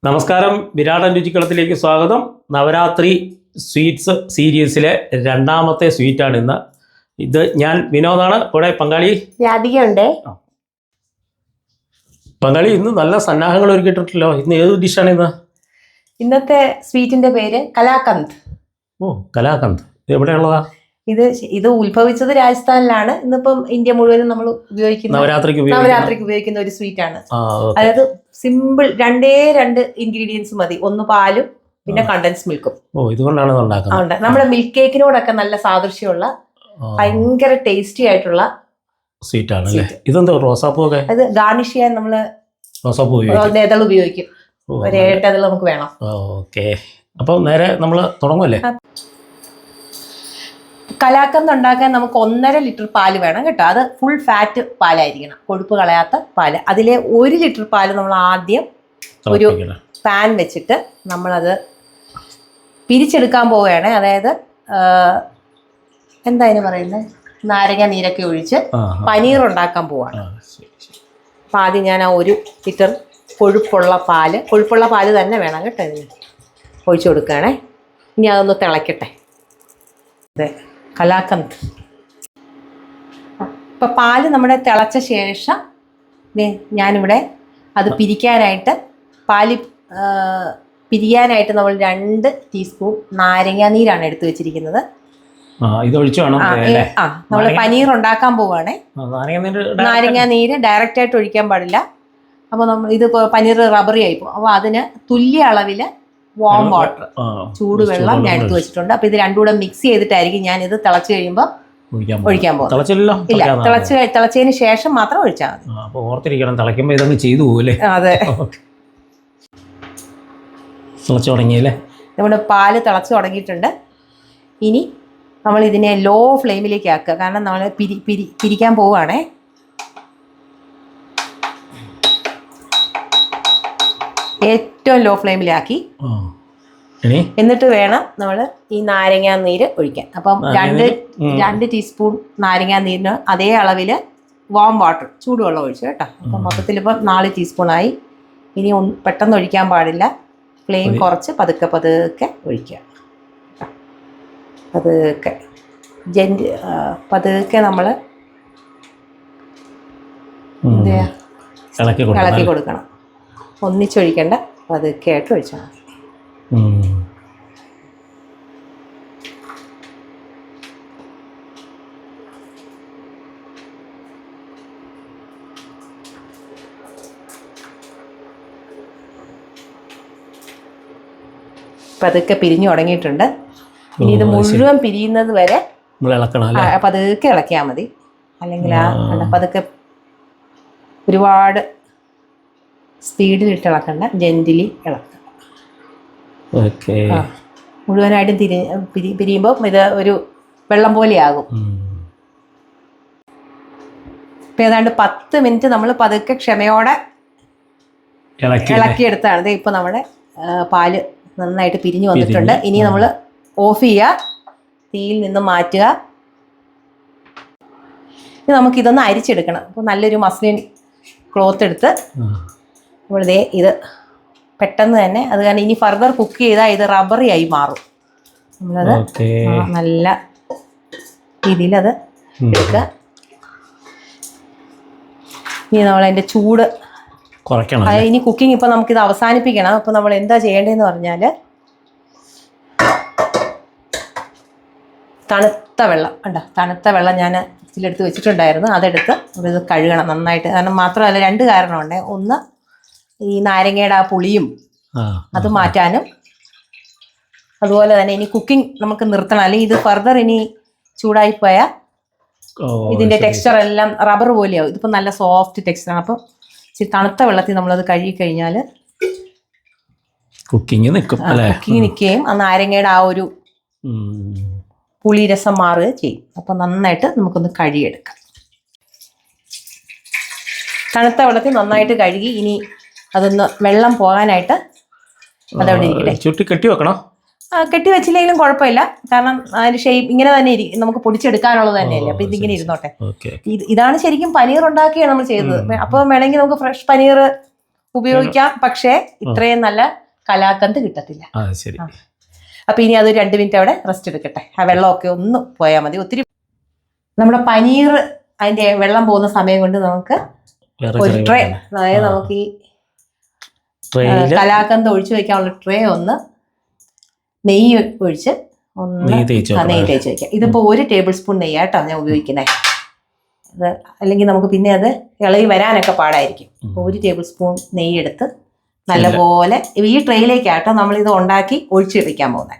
നമസ്കാരം, വിരാടൻ രുചിക്കളത്തിലേക്ക് സ്വാഗതം. നവരാത്രി സ്വീറ്റ്സ് സീരീസിലെ രണ്ടാമത്തെ സ്വീറ്റാണ് ഇന്ന്. ഇത് ഞാൻ വിനോദാണ്, കൂടെ പങ്കാളി രാധികയുണ്ട്. പങ്കാളി ഇന്ന് നല്ല സന്നാഹങ്ങൾ ഒരുക്കിയിട്ടുണ്ടല്ലോ. ഇന്ന് ഏത് ഡിഷാണ് ഇന്ന്? ഇന്നത്തെ സ്വീറ്റിന്റെ പേര് കലാകന്ദ്. ഓ, കലാകന്ദ്. ഇത് എവിടെയുള്ളതാ? ഇത് ഉത്ഭവിച്ചത് രാജസ്ഥാനിലാണ്. ഇന്നിപ്പം ഇന്ത്യ മുഴുവനും നമ്മൾ ഉപയോഗിക്കുന്ന നവരാത്രിക്ക് ഉപയോഗിക്കുന്ന ഒരു സ്വീറ്റ് ആണ്. അതായത് സിമ്പിൾ, രണ്ട് ഇൻഗ്രീഡിയൻസ് മതി. ഒന്ന് പാലും പിന്നെ കണ്ടൻസ് മിൽക്കും. ഇതുകൊണ്ടാണ് നമ്മുടെ മിൽക്ക് കേക്കിനോടൊക്കെ നല്ല സാദൃശ്യമുള്ള ഭയങ്കര ടേസ്റ്റി ആയിട്ടുള്ള സ്വീറ്റ് ആണ്. ഇതെന്താ റോസാപ്പൂ? അത് ഗാർണിഷ് ചെയ്യാൻ നമ്മള് റോസാപ്പൂ ഉപയോഗിക്കും. ഒരു 7 അതൾ നമുക്ക് വേണം. ഓക്കെ, അപ്പൊ നേരെ നമ്മള് തുടങ്ങുമല്ലേ? കലാകന്ദ് ഉണ്ടാക്കാൻ നമുക്ക് 1.5 ലിറ്റർ പാല് വേണം കേട്ടോ. അത് ഫുൾ ഫാറ്റ് പാലായിരിക്കണം, കൊഴുപ്പ് കളയാത്ത പാല്. അതിലെ 1 ലിറ്റർ പാല് നമ്മൾ ആദ്യം ഒരു പാൻ വെച്ചിട്ട് നമ്മളത് പിരിച്ചെടുക്കാൻ പോവുകയാണ്. അതായത് എന്താ അതിന് പറയുന്നത്, നാരങ്ങ നീരൊക്കെ ഒഴിച്ച് പനീർ ഉണ്ടാക്കാൻ പോവാണ്. അപ്പം ആദ്യം ഞാൻ ആ 1 ലിറ്റർ കൊഴുപ്പുള്ള പാല് തന്നെ വേണം കേട്ടോ ഇതിന് ഒഴിച്ചു കൊടുക്കുകയാണേ. ഇനി അതൊന്ന് തിളയ്ക്കട്ടെ. അതെ, കലാകന്ദ്. ഇപ്പം പാല് നമ്മുടെ തിളച്ച ശേഷം ഞാനിവിടെ അത് പിരിക്കാനായിട്ട് നമ്മൾ 2 ടീസ്പൂൺ നാരങ്ങ നീരാണ് എടുത്തു വെച്ചിരിക്കുന്നത്. നമ്മൾ പനീർ ഉണ്ടാക്കാൻ പോവുകയാണേ. നാരങ്ങ നീര് ഡയറക്റ്റ് ആയിട്ട് ഒഴിക്കാൻ പാടില്ല. അപ്പോൾ ഇത് പനീർ റബ്ബറി ആയിപ്പോ. അപ്പോൾ അതിന് തുല്യ അളവില് വാം വാട്ടർ, ചൂടുവെള്ളം ഞാൻ എടുത്തു വെച്ചിട്ടുണ്ട്. അപ്പൊ ഇത് രണ്ടും കൂടെ മിക്സ് ചെയ്തിട്ടായിരിക്കും ഞാൻ ഇത് തിളച്ച് കഴിയുമ്പോൾ ഒഴിക്കാൻ പോകുന്നത്. ഇല്ല, തിളച്ചതിന് ശേഷം മാത്രം ഒഴിച്ചാൽ മതി. അതെ, നമ്മുടെ പാല് തിളച്ച് തുടങ്ങിയിട്ടുണ്ട്. ഇനി നമ്മൾ ഇതിനെ ലോ ഫ്ലെയിമിലേക്ക് ആക്കുക, കാരണം നമ്മൾ പിരിക്കാൻ പോവുകയാണേ. ഏറ്റവും ലോ ഫ്ലെയിമിലാക്കി എന്നിട്ട് വേണം നമ്മൾ ഈ നാരങ്ങാ നീര് ഒഴിക്കാൻ. അപ്പം 2 ടീസ്പൂൺ നാരങ്ങാ നീരിന് അതേ അളവില് വാം വാട്ടർ, ചൂടുവെള്ളം ഒഴിച്ചു കേട്ടോ. അപ്പം മൊത്തത്തിൽ ഇപ്പം 4 ടീസ്പൂണായി. ഇനി പെട്ടെന്ന് ഒഴിക്കാൻ പാടില്ല, ഫ്ലെയിം കുറച്ച് പതുക്കെ ഒഴിക്കുക. പതുക്കെ നമ്മൾ ഇളക്കി കൊടുക്കണം. ഒന്നിച്ചൊഴിക്കേണ്ട, പതുക്കെ ആയിട്ട് ഒഴിച്ചാൽ മതി. പതുക്കെ പിരിഞ്ഞു തുടങ്ങിയിട്ടുണ്ട്. ഇനി ഇത് മുഴുവൻ പിരിയുന്നത് വരെ പതുക്കെ ഇളക്കിയാൽ മതി. അല്ലെങ്കിൽ പതുക്കെ ഒരുപാട് സ്പീഡിലിട്ട് ഇളക്കണ്ട, ജെന്റിലി ഇളക്കുക. മുഴുവനായിട്ടും പിരിയുമ്പോൾ ഇത് ഒരു വെള്ളം പോലെയാകും. ഇപ്പം ഏതാണ്ട് 10 മിനിറ്റ് നമ്മൾ പതുക്കെ ക്ഷമയോടെ ഇളക്കിയെടുത്താണ്. ഇപ്പം നമ്മുടെ പാല് നന്നായിട്ട് പിരിഞ്ഞു വന്നിട്ടുണ്ട്. ഇനി നമ്മൾ ഓഫ് ചെയ്യുക, തീയിൽ നിന്ന് മാറ്റുക. ഇനി നമുക്കിതൊന്ന് അരിച്ചെടുക്കണം. അപ്പോൾ നല്ലൊരു മസ്ലിൻ ക്ലോത്ത് എടുത്ത് നമ്മളിതേ ഇത് പെട്ടെന്ന് തന്നെ, അത് കാരണം ഇനി ഫർദർ കുക്ക് ചെയ്താൽ ഇത് റബ്ബറി ആയി മാറും. നമ്മളത് നല്ല രീതിയിൽ അത് എടുക്കുക. ഇനി നമ്മളതിൻ്റെ ചൂട് കുറയ്ക്കണം. ഇനി കുക്കിംഗ് ഇപ്പം നമുക്കിത് അവസാനിപ്പിക്കണം. അപ്പം നമ്മൾ എന്താ ചെയ്യേണ്ടതെന്ന് പറഞ്ഞാൽ, തണുത്ത വെള്ളം ഞാൻ ഇതിലെടുത്ത് വെച്ചിട്ടുണ്ടായിരുന്നു. അതെടുത്ത് ഇത് കഴുകണം നന്നായിട്ട്. കാരണം മാത്രമല്ല, 2 കാരണമുണ്ട്. ഒന്ന്, ഈ നാരങ്ങയുടെ ആ പുളിയും അത് മാറ്റാനും, അതുപോലെ തന്നെ ഇനി കുക്കിംഗ് നമുക്ക് നിർത്തണം. അല്ലെങ്കിൽ ഇത് ഫർദർ ഇനി ചൂടായി പോയാൽ ഇതിൻ്റെ ടെക്സ്ചർ എല്ലാം റബ്ബർ പോലെയാവും. ഇതിപ്പോൾ നല്ല സോഫ്റ്റ് ടെക്സ്ചറാണ്. അപ്പം ഇച്ചിരി തണുത്ത വെള്ളത്തിൽ നമ്മളത് കഴുകി കഴിഞ്ഞാൽ കുക്കിംഗ് നിൽക്കുകയും ആ നാരങ്ങയുടെ ആ ഒരു പുളിരസം മാറുകയും ചെയ്യും. അപ്പം നന്നായിട്ട് നമുക്കൊന്ന് കഴുകിയെടുക്കാം. തണുത്ത വെള്ളത്തിൽ നന്നായിട്ട് കഴുകി ഇനി അതൊന്ന് വെള്ളം പോകാനായിട്ട് അതവിടെ ഇരിക്കട്ടെ. ചുറ്റി കെട്ടി വെക്കണം. കെട്ടി വെച്ചില്ലെങ്കിലും കുഴപ്പമില്ല, കാരണം അതിന്റെ ഷേപ്പ് ഇങ്ങനെ തന്നെ നമുക്ക് പൊടിച്ചെടുക്കാനുള്ളത് തന്നെയല്ലേ. അപ്പൊ ഇതിങ്ങനെ ഇരുന്നോട്ടെ. ഇതാണ് ശരിക്കും പനീർ ഉണ്ടാക്കിയാണ് നമ്മൾ ചെയ്തത്. അപ്പം വേണമെങ്കിൽ നമുക്ക് ഫ്രഷ് പനീർ ഉപയോഗിക്കാം, പക്ഷേ ഇത്രയും നല്ല കലാക്കന്ത് കിട്ടത്തില്ല. ശരി. അപ്പൊ ഇനി അത് 2 മിനിറ്റ് അവിടെ റെസ്റ്റ് എടുക്കട്ടെ. ആ വെള്ളമൊക്കെ ഒന്ന് പോയാൽ മതി. ഒത്തിരി നമ്മുടെ പനീർ അതിന്റെ വെള്ളം പോകുന്ന സമയം കൊണ്ട് നമുക്ക് ഒരു ട്രേ, അതായത് നമുക്ക് ഈ കലാക്കന്ത് ഒഴിച്ചു വെക്കാനുള്ള ട്രേ ഒന്ന് നെയ്യ് ഒഴിച്ച് ഒന്ന് നെയ്യ് തേച്ച് വെക്കാം. ഇതിപ്പോ 1 ടേബിൾ സ്പൂൺ നെയ്യാട്ടോ ഞാൻ ഉപയോഗിക്കുന്നത്. അത് അല്ലെങ്കിൽ നമുക്ക് പിന്നെ അത് ഇളകി വരാനൊക്കെ പാടായിരിക്കും. 1 ടേബിൾ സ്പൂൺ നെയ്യ് എടുത്ത് നല്ലപോലെ ഈ ട്രെയിലേക്കാട്ടോ നമ്മൾ ഇത് ഉണ്ടാക്കി ഒഴിച്ച് വെക്കാൻ പോകുന്നത്.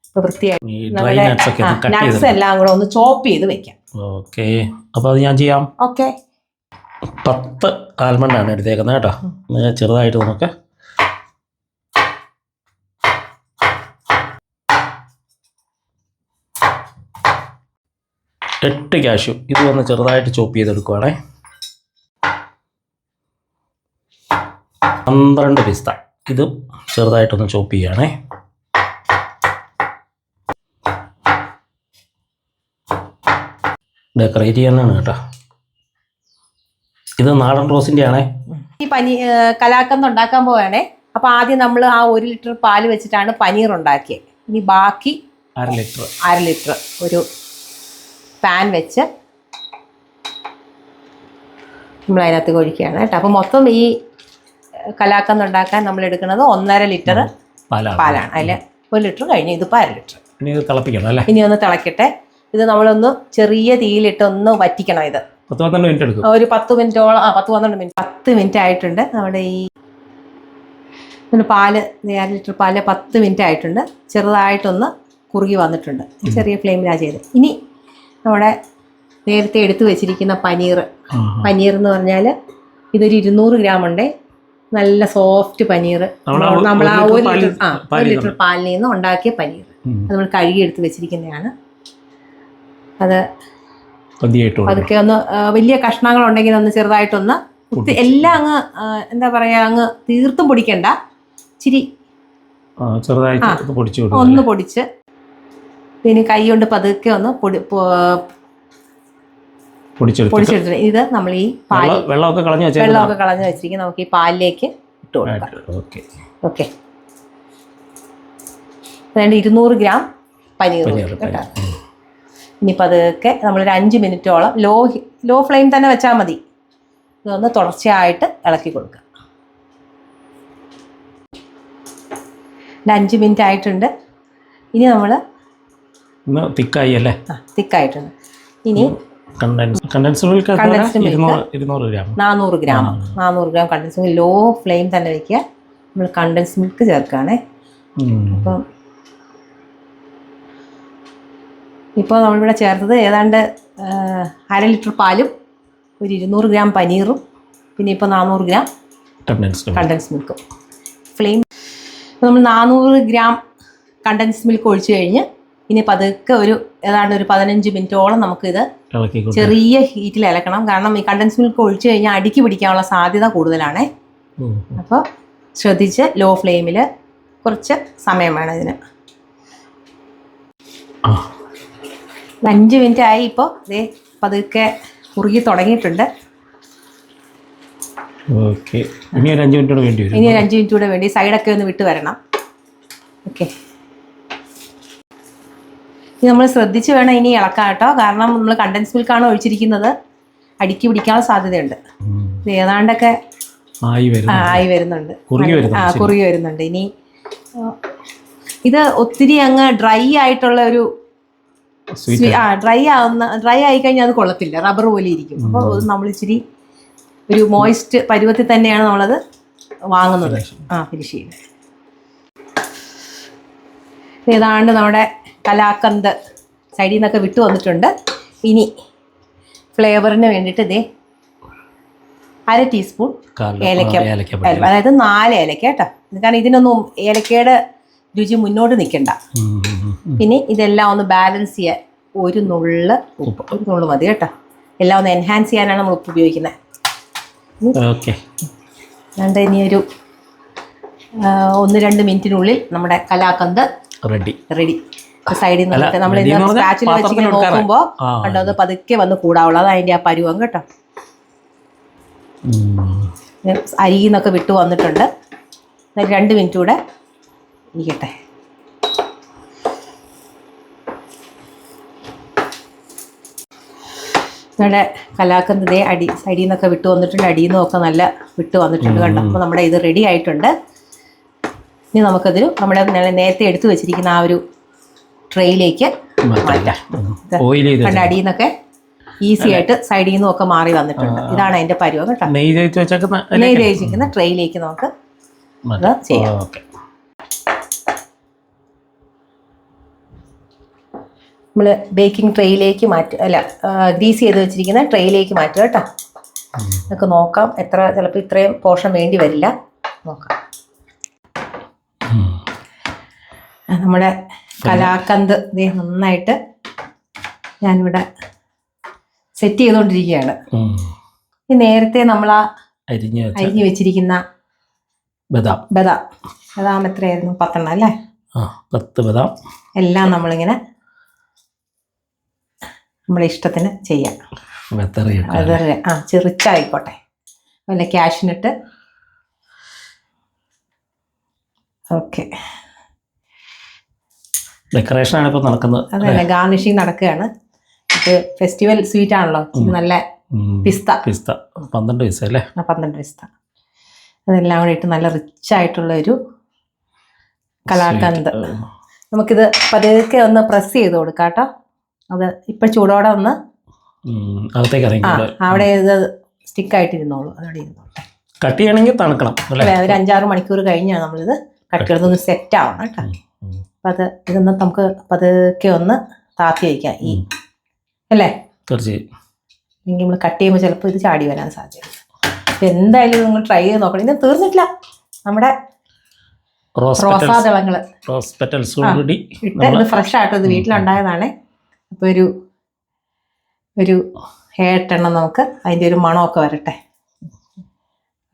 ഇപ്പൊ വൃത്തിയായിട്ട് നട്ട്സ് എല്ലാം കൂടെ ഒന്ന് ചോപ്പ് ചെയ്ത് വെക്കാം. ഓക്കെ, അപ്പൊ അത് ഞാൻ ചെയ്യാം. ഓക്കെ, 10 ആൽമണ്ടാണ് എടുത്തേക്കുന്നത് കേട്ടോ. ചെറുതായിട്ട് നമുക്ക് എട്ട് കാഷ്യൂ ഇത് ഒന്ന് ചെറുതായിട്ട് ചോപ്പ് ചെയ്തെടുക്കുവാണേ. 12 പിസ്ത ഇതും ചെറുതായിട്ടൊന്ന് ചോപ്പ് ചെയ്യുകയാണേ. ഡെക്കറേറ്റ് ചെയ്യാനാണ് കേട്ടോ. ഇത് നാടൻ റോസിൻ്റെ ആണേ. ഈ കലാക്കന്ത് ഉണ്ടാക്കാൻ പോവാണേ. അപ്പൊ ആദ്യം നമ്മൾ ആ 1 ലിറ്റർ പാല് വെച്ചിട്ടാണ് പനീർ ഉണ്ടാക്കിയത്. ഇനി ബാക്കി 1/2 ലിറ്റർ ഒരു പാൻ വെച്ച് നമ്മൾ അതിനകത്ത് ഒഴിക്കുകയാണ് കേട്ടോ. അപ്പോൾ മൊത്തം ഈ കലാക്കന്ത് ഉണ്ടാക്കാൻ നമ്മൾ എടുക്കുന്നത് 1.5 ലിറ്റർ പാലാണ്. അതിൽ 1 ലിറ്റർ കഴിഞ്ഞു. ഇതിപ്പോൾ 1/2 ലിറ്റർ. ഇനി ഒന്ന് തിളക്കട്ടെ. ഇത് നമ്മളൊന്ന് ചെറിയ തീയിലിട്ട് ഒന്ന് വറ്റിക്കണം. ഇത് 10-12 മിനിറ്റ് എടുക്കും. ഒരു 10 മിനിറ്റോളം 10 മിനിറ്റ് ആയിട്ടുണ്ട്. നമ്മുടെ ഈ പാല് 1/2 ലിറ്റർ പാല് 10 മിനിറ്റ് ആയിട്ടുണ്ട്. ചെറുതായിട്ടൊന്ന് കുറുകി വന്നിട്ടുണ്ട്. ചെറിയ ഫ്ലെയിമിലാണ് ചെയ്തത്. ഇനി നമ്മുടെ നേരത്തെ എടുത്തു വെച്ചിരിക്കുന്ന പനീർ എന്ന് പറഞ്ഞാൽ ഇതൊരു 200 ഗ്രാം ഉണ്ട്. നല്ല സോഫ്റ്റ് പനീർ. നമ്മൾ ആ 1 ലിറ്റർ പാലിൽ നിന്ന് ഉണ്ടാക്കിയ പനീർ അത് നമ്മൾ കഴുകി എടുത്ത് വെച്ചിരിക്കുന്നതാണ്. അത് അതൊക്കെ ഒന്ന് വലിയ കഷ്ണങ്ങളുണ്ടെങ്കിൽ ഒന്ന് ചെറുതായിട്ടൊന്ന് എല്ലാം അങ്ങ് എന്താ പറയാ, അങ്ങ് തീർത്തും പൊടിക്കണ്ട. ഇച്ചിരി ഒന്ന് പൊടിച്ച് പിന്നെ കൈ കൊണ്ട് പതുക്കെ ഒന്ന് പൊടിച്ചെടുത്തിട്ട് ഇത് നമ്മൾ ഈ വെള്ളമൊക്കെ കളഞ്ഞു വെച്ചിരിക്കും. നമുക്ക് ഈ പാലിലേക്ക് ഇട്ട് കൊടുക്കാം. ഓക്കെ, അതായത് 200 ഗ്രാം പനീർ കേട്ടോ. ഇനി പതുക്കെ നമ്മളൊരു 5 മിനിറ്റോളം ലോ ഫ്ലെയിം തന്നെ വെച്ചാൽ മതി. ഇതൊന്ന് തുടർച്ചയായിട്ട് ഇളക്കി കൊടുക്കുക. 5 മിനിറ്റ് ആയിട്ടുണ്ട്. ഇനി നമ്മൾ തിക്കായി അല്ലേ? തിക്കായിട്ടുണ്ട്. ഇനി condensed milk 400 gram condensed milk low flame തന്നെ വെക്കുക. നമ്മൾ കണ്ടൻസ്ഡ് മിൽക്ക് ചേർക്കുകയാണേ. അപ്പം ഇപ്പോൾ നമ്മളിവിടെ ചേർത്തത് ഏതാണ്ട് 1/2 ലിറ്റർ പാലും ഒരു 200 ഗ്രാം പനീറും പിന്നെ ഇപ്പോൾ 400 ഗ്രാം കണ്ടൻസ്ഡ് മിൽക്കും. ഫ്ലെയിം നമ്മൾ 400 ഗ്രാം കണ്ടൻസ്ഡ് മിൽക്ക് ഒഴിച്ചു കഴിഞ്ഞ് ഇനി പതുക്കെ ഏതാണ്ട് ഒരു 15 മിനിറ്റോളം നമുക്കിത് ചെറിയ ഹീറ്റിൽ ഇളക്കണം. കാരണം ഈ കണ്ടൻസ്ഡ് മിൽക്ക് ഒഴിച്ചു കഴിഞ്ഞാൽ അടിക്ക് പിടിക്കാനുള്ള സാധ്യത കൂടുതലാണേ. അപ്പോൾ ശ്രദ്ധിച്ച് ലോ ഫ്ലെയിമിൽ കുറച്ച് സമയം വേണം ഇതിന്. 5 മിനിറ്റ് ആയി. ഇപ്പോൾ ഇതേ പതുക്കെ കുറുകി തുടങ്ങിയിട്ടുണ്ട്. ഇനി ഒരു 5 മിനിറ്റ് കൂടെ വേണ്ടി സൈഡൊക്കെ ഒന്ന് വിട്ട് വരണം. ഓക്കെ, ഇനി നമ്മൾ ശ്രദ്ധിച്ച് വേണം ഇനി ഇളക്കാൻ കേട്ടോ. കാരണം നമ്മൾ കണ്ടൻസ് മിൽക്കാണ് ഒഴിച്ചിരിക്കുന്നത്. അടിക്ക് പിടിക്കാനുള്ള സാധ്യതയുണ്ട്. ഏതാണ്ടൊക്കെ ആയി വരുന്നുണ്ട്. കുറുകി വരുന്നുണ്ട്. ഇനി ഇത് ഒത്തിരി അങ്ങ് ഡ്രൈ ആയിട്ടുള്ള ഒരു ഡ്രൈ ആയി കഴിഞ്ഞാൽ അത് കൊള്ളത്തില്ല, റബ്ബർ പോലെ ഇരിക്കും. അപ്പോൾ നമ്മൾ ഇച്ചിരി ഒരു മോയിസ്റ്റ് പരുവത്തിൽ തന്നെയാണ് നമ്മളത് വാങ്ങുന്നത്. ഫിനിഷ് ചെയ്യുന്നത്. ഏതാണ്ട് നമ്മുടെ കലാക്കന്ത് സൈഡിൽ നിന്നൊക്കെ വിട്ടു വന്നിട്ടുണ്ട്. ഇനി ഫ്ലേവറിന് വേണ്ടിയിട്ട് ഇതേ 1/2 ടീസ്പൂൺ ഏലക്ക, അതായത് 4 ഏലക്ക കേട്ടോ. കാരണം ഇതിനൊന്നും ഏലക്കയുടെ രുചി മുന്നോട്ട് നിൽക്കണ്ട. പിന്നെ ഇതെല്ലാം ഒന്ന് ബാലൻസ് ചെയ്യാൻ ഒരു നുള്ള് മതി കേട്ടോ. എല്ലാം ഒന്ന് എൻഹാൻസ് ചെയ്യാനാണ് നമ്മൾ ഉപ്പ് ഉപയോഗിക്കുന്നത്. അതുകൊണ്ട് ഇനി ഒരു 1-2 മിനിറ്റിനുള്ളിൽ നമ്മുടെ കലാക്കന്ത് റെഡി. സൈഡിൽ നിന്ന് നമ്മൾ സ്പാച്ചിൽ വെച്ചിങ്ങനെ നോക്കുമ്പോൾ കണ്ടോ അത് പതുക്കെ വന്ന് കൂടാവുള്ളൂ. അത് അതിൻ്റെ ആ പരുവം കേട്ടോ. അരിയിൽ നിന്നൊക്കെ വിട്ട് വന്നിട്ടുണ്ട്. 2 മിനിറ്റ് കൂടെ ഇരിക്കട്ടെ. നമ്മുടെ കലാക്കന്ത് ഇതേ അടിയിൽ നിന്നൊക്കെ വിട്ട് വന്നിട്ടുണ്ട്. അടിയിൽ നിന്നൊക്കെ നല്ല വിട്ട് വന്നിട്ടുണ്ട് കണ്ടോ. അപ്പോൾ നമ്മുടെ ഇത് റെഡി ആയിട്ടുണ്ട്. ഇനി നമുക്കതിൽ നമ്മുടെ നേരത്തെ എടുത്തു വെച്ചിരിക്കുന്ന ആ ഒരു ട്രേയിലേക്ക് മാറ്റാം. കണ്ട അടിയിൽ നിന്നൊക്കെ ഈസി ആയിട്ട് സൈഡിൽ നിന്നും ഒക്കെ മാറി വന്നിട്ടുണ്ട്. ഇതാണ് അതിൻ്റെ പരുവം കേട്ടോ. നെയ്യ് തേച്ചിരിക്കുന്ന ട്രേയിലേക്ക് നമുക്ക് അത് ചെയ്യാം. നമ്മൾ ബേക്കിംഗ് ട്രേയിലേക്ക് ഗ്രീസ് ചെയ്ത് വെച്ചിരിക്കുന്ന ട്രേയിലേക്ക് മാറ്റുക കേട്ടോ. നമുക്ക് നോക്കാം ചിലപ്പോൾ ഇത്രയും പോർഷൻ വേണ്ടി വരില്ല. നോക്കാം. നമ്മുടെ കലാക്കന്ത് ഇത് നന്നായിട്ട് ഞാനിവിടെ സെറ്റ് ചെയ്തുകൊണ്ടിരിക്കുകയാണ്. ഈ നേരത്തെ നമ്മൾ ആ അരിഞ്ഞ് വെച്ചിരിക്കുന്ന ബദാം എത്രയായിരുന്നു? 10 അല്ലേ? 10 ബദാം എല്ലാം നമ്മളിങ്ങനെ നമ്മുടെ ഇഷ്ടത്തിന് ചെയ്യാം. ചെറിച്ചായിക്കോട്ടെ, വല്ല ക്യാഷിനിട്ട്. ഓക്കെ, ഡെക്കറേഷനാണ് ഇപ്പോൾ നടക്കുന്നത്. അതല്ല, ഗാർണിഷിങ് നടക്കുകയാണ്. ഇത് ഫെസ്റ്റിവൽ സ്വീറ്റ് ആണല്ലോ. നല്ല പിസ്ത 12 പൈസ അല്ലേ? 12 പിസ്ത. അതെല്ലാം കൂടെ ഇട്ട് നല്ല റിച്ച് ആയിട്ടുള്ള ഒരു കലാക്കന്ത്. നമുക്കിത് പതുക്കെ ഒന്ന് പ്രസ് ചെയ്ത് കൊടുക്കാം കേട്ടോ. അത് ഇപ്പം ചൂടോടെ ഒന്ന് അവിടെ ഇത് സ്റ്റിക്കായിട്ടിരുന്നോളൂ. അതോടെ ഇരുന്നോട്ടെ. കട്ട് ചെയ്യണമെങ്കിൽ തണുക്കണം അല്ലേ? ഒരു 5-6 മണിക്കൂർ കഴിഞ്ഞാണ് നമ്മളിത് കട്ട് ചെയ്തൊന്ന് സെറ്റ് ആവണം കേട്ടോ. അപ്പം ഇതൊന്ന് നമുക്ക് പതുക്കെ ഒന്ന് താത്തി വയ്ക്കാം. അല്ലേ? തീർച്ചയായും. അല്ലെങ്കിൽ നമ്മൾ കട്ട് ചെയ്യുമ്പോൾ ചിലപ്പോൾ ഇത് ചാടി വരാൻ സാധ്യതയുണ്ട്. അപ്പം എന്തായാലും നിങ്ങൾ ട്രൈ ചെയ്ത് നോക്കണം. ഇത് തീർന്നിട്ടില്ല. നമ്മുടെ റോസാദളങ്ങൾ ഇട്ട് ഇത് ഫ്രഷ് ആയിട്ട് ഇത് വീട്ടിലുണ്ടായതാണ്. അപ്പോൾ ഒരു 8 എണ്ണം നമുക്ക് അതിൻ്റെ ഒരു മണമൊക്കെ വരട്ടെ.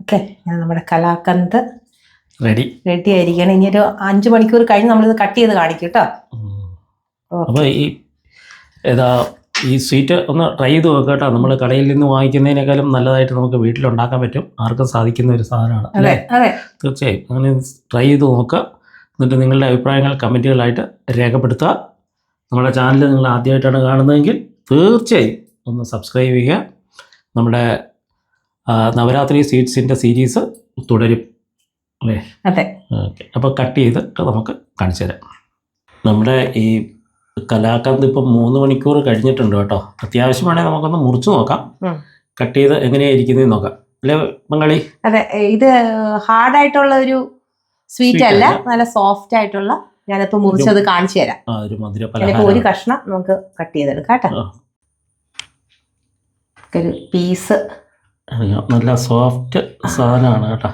ഓക്കെ, നമ്മുടെ കലാക്കന്ത് റെഡി ആയിരിക്കണം. ഇനി ഒരു 5 മണിക്കൂർ കഴിഞ്ഞ് നമ്മളിത് കട്ട് ചെയ്ത് കാണിക്കും കേട്ടോ. അപ്പോൾ ഈ സ്വീറ്റ് ഒന്ന് ട്രൈ ചെയ്ത് നോക്കുക കേട്ടോ. നമ്മൾ കടയിൽ നിന്ന് വാങ്ങിക്കുന്നതിനേക്കാളും നല്ലതായിട്ട് നമുക്ക് വീട്ടിലുണ്ടാക്കാൻ പറ്റും. ആർക്കും സാധിക്കുന്ന ഒരു സാധനമാണ് അല്ലേ? തീർച്ചയായും അങ്ങനെ ട്രൈ ചെയ്ത് നോക്കുക. എന്നിട്ട് നിങ്ങളുടെ അഭിപ്രായങ്ങൾ കമൻറ്റുകളായിട്ട് രേഖപ്പെടുത്തുക. നമ്മുടെ ചാനൽ നിങ്ങൾ ആദ്യമായിട്ടാണ് കാണുന്നതെങ്കിൽ തീർച്ചയായും ഒന്ന് സബ്സ്ക്രൈബ് ചെയ്യുക. നമ്മുടെ നവരാത്രി സ്വീറ്റ്സിൻ്റെ സീരീസ് തുടരും അല്ലേ? അതെ. ഓക്കെ, അപ്പോൾ കട്ട് ചെയ്ത് നമുക്ക് കാണിച്ചു തരാം. നമ്മുടെ ഈ കലാക്കന്ത് ഇപ്പം 3 മണിക്കൂർ കഴിഞ്ഞിട്ടുണ്ട് കേട്ടോ. അത്യാവശ്യമാണെങ്കിൽ നമുക്കൊന്ന് മുറിച്ച് നോക്കാം. കട്ട് ചെയ്ത് എങ്ങനെയായിരിക്കുന്നത് നോക്കാം അല്ലേ മംഗളി? അതെ, ഇത് ഹാർഡായിട്ടുള്ള ഒരു സ്വീറ്റ് അല്ല, നല്ല സോഫ്റ്റ് ആയിട്ടുള്ള. ഞാനിപ്പോൾ മുറിച്ചത് കാണിച്ചു തരാം. ഒരു കഷ്ണം നമുക്ക് കട്ട് ചെയ്തെടുക്കാം കേട്ടോ. ഒരു പീസ് നല്ല സോഫ്റ്റ് സാധനമാണ് കേട്ടോ.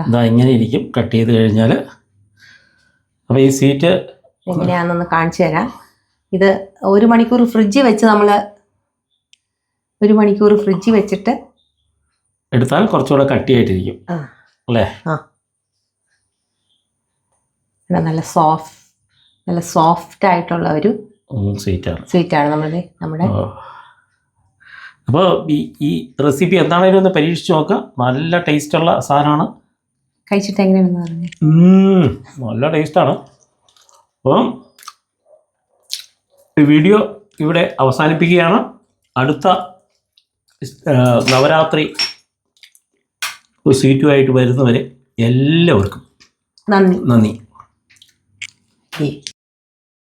ഇതാ ഇങ്ങനെ ഇരിക്കും കട്ട് ചെയ്ത് കഴിഞ്ഞാൽ. അപ്പോൾ ഈ സ്വീറ്റ് എങ്ങനെയാണെന്നൊന്ന് കാണിച്ചു തരാം. ഇത് 1 മണിക്കൂർ ഫ്രിഡ്ജിൽ വെച്ച് വെച്ചിട്ട് എടുത്താൽ കുറച്ചുകൂടെ കട്ടിയായിട്ടിരിക്കും അല്ലേ? നല്ല സോഫ്റ്റ് ആയിട്ടുള്ള ഒരു സ്വീറ്റാണ് നമ്മുടെ. അപ്പോൾ ഈ റെസിപ്പി എന്താണേലും ഒന്ന് പരീക്ഷിച്ച് നോക്കുക. നല്ല ടേസ്റ്റുള്ള സാധനമാണ്. കഴിച്ചിട്ട് എങ്ങനെയാണെന്ന് പറഞ്ഞു. നല്ല ടേസ്റ്റാണ്. അപ്പം ഈ വീഡിയോ ഇവിടെ അവസാനിപ്പിക്കുകയാണ്. അടുത്ത നവരാത്രി സ്വീറ്റുമായിട്ട് വരുന്നവരെ എല്ലാവർക്കും നന്ദി.